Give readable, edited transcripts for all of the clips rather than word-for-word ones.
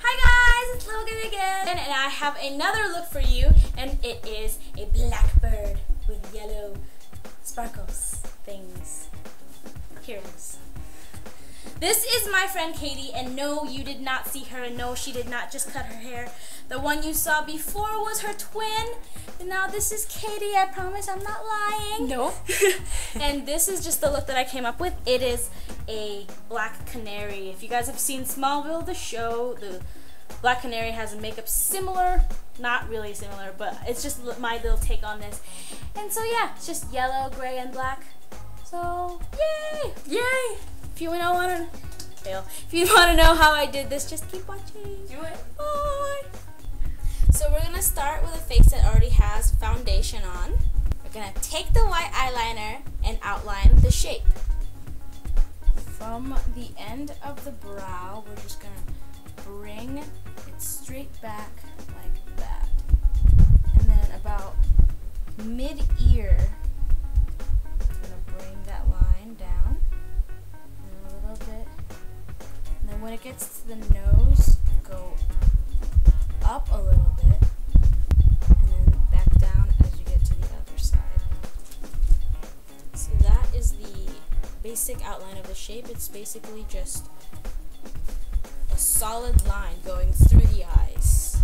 Hi guys, it's Logan again, and I have another look for you, and it is a black bird with yellow sparkles things. Here it is. This is my friend Katie, and no, you did not see her, and no, she did not just cut her hair. The one you saw before was her twin, and now this is Katie. I promise I'm not lying. No. And this is just the look that I came up with. It is a black canary. If you guys have seen Smallville, the show, the black canary has a makeup similar, not really similar, but it's just my little take on this. And so yeah, it's just yellow, gray, and black. So yay! Yay! If you want to know how I did this, just keep watching. Do it. Bye. So we're gonna start with a face that already has foundation on. We're gonna take the white eyeliner and outline the shape. From the end of the brow, we're just gonna bring it straight back like that. And then about mid-ear, we're gonna bring that line down a little bit. And then when it gets to the nose, go up a little bit, and then back down as you get to the other side. So that is the basic outline of the shape. It's basically just a solid line going through the eyes.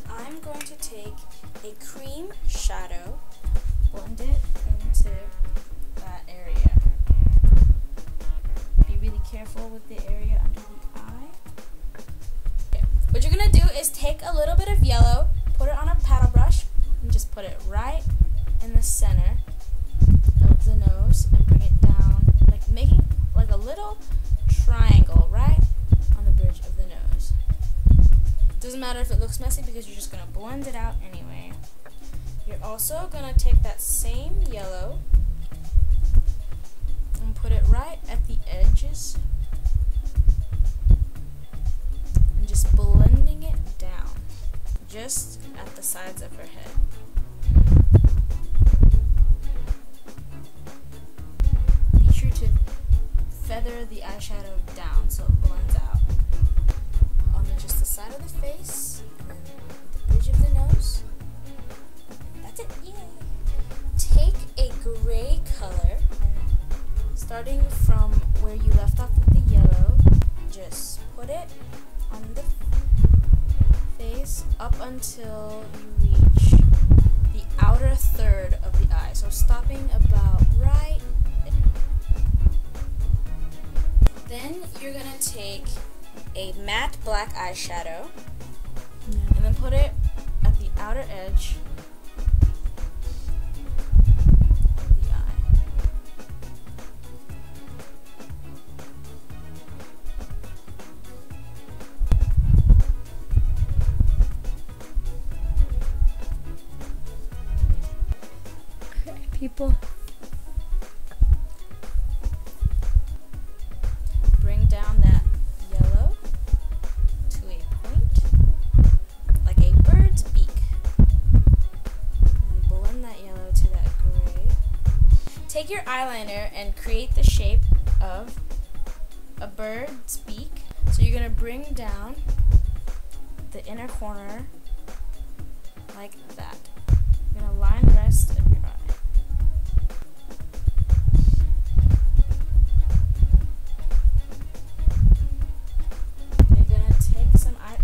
I'm going to take a cream shadow, blend it into that area. Be really careful with the area under the eye. Okay. What you're going to do is take a little bit of yellow, put it on a paddle brush, and just put it right in the center of the nose and bring it down, like making like a little triangle right on the bridge of the nose. Doesn't matter if it looks messy because you're just going to blend it out anyway. You're also going to take that same yellow and put it right at the edges and just blending it down just at the sides of her head. Be sure to feather the eyeshadow down so it blends out on just the side of the face and then the bridge of the nose. That's it. Yay! Take a gray color, starting from where you left off with the yellow, just put it on the face up until you reach the outer third of the eye. So stopping about right there. Then you're going to take a matte black eyeshadow and then put it at the outer edge of the eye. Okay, people. Bring down that yellow to a point, like a bird's beak. And blend that yellow to that gray. Take your eyeliner and create the shape of a bird's beak. So you're going to bring down the inner corner like that. You're going to line the rest of your eye.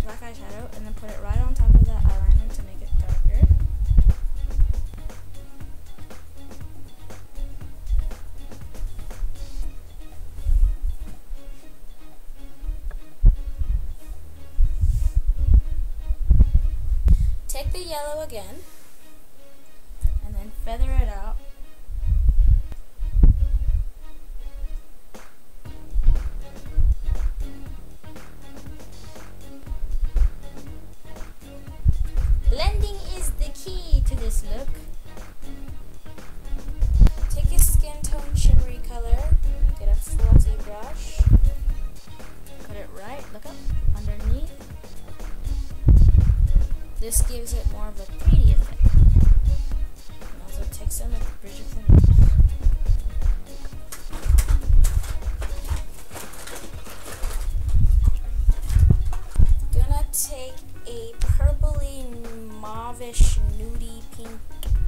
Black eyeshadow and then put it right on top of that eyeliner to make it darker. Take the yellow again and then feather it out. Blending is the key to this look. Take a skin tone shimmery color, get a fluffy brush, put it right, look up, underneath. This gives it more of a 3D effect. And also take some at the bridge of the nose. take a purpley, mauvish, nudie pink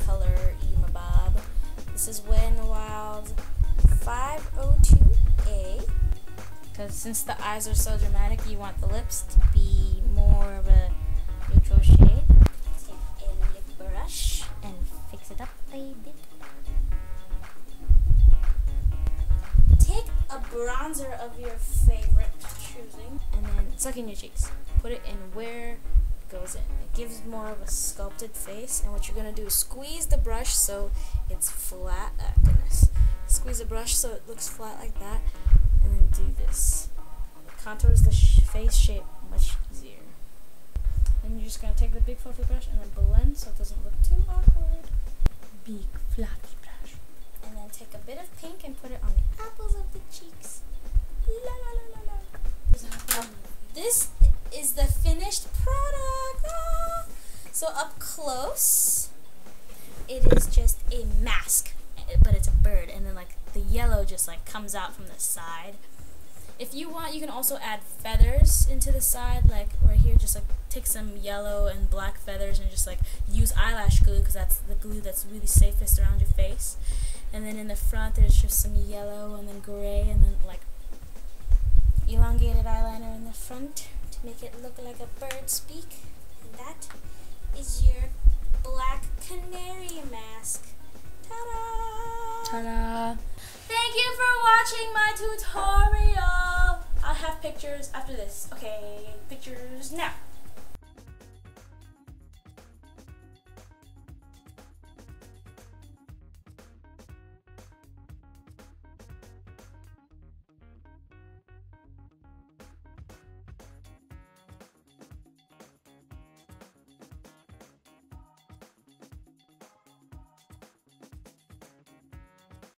color Emabob. This is Wet n Wild 502A. Because since the eyes are so dramatic, you want the lips to be more of a neutral shade. Take a lip brush and fix it up a bit. Take a bronzer of your favorite choosing and then suck in your cheeks. Put it in where it goes in. It gives more of a sculpted face, and what you're going to do is squeeze the brush so it's flat. Goodness. Squeeze the brush so it looks flat like that, and then do this. It contours the face shape much easier. Then you're just going to take the big fluffy brush and then blend so it doesn't look too awkward. Big fluffy brush. And then take a bit of pink and put it on the apples of the cheeks. La la la la la. This is the finished product. Ah! So up close, it is just a mask, but it's a bird, and then like the yellow just like comes out from the side. If you want, you can also add feathers into the side, like right here. Just like take some yellow and black feathers and just like use eyelash glue, because that's the glue that's really safest around your face. And then in the front, there's just some yellow and then gray, and then like elongated eyeliner in the front to make it look like a bird's beak. And that is your black canary mask. Ta-da! Ta-da! Thank you for watching my tutorial. I'll have pictures after this. Okay, pictures now.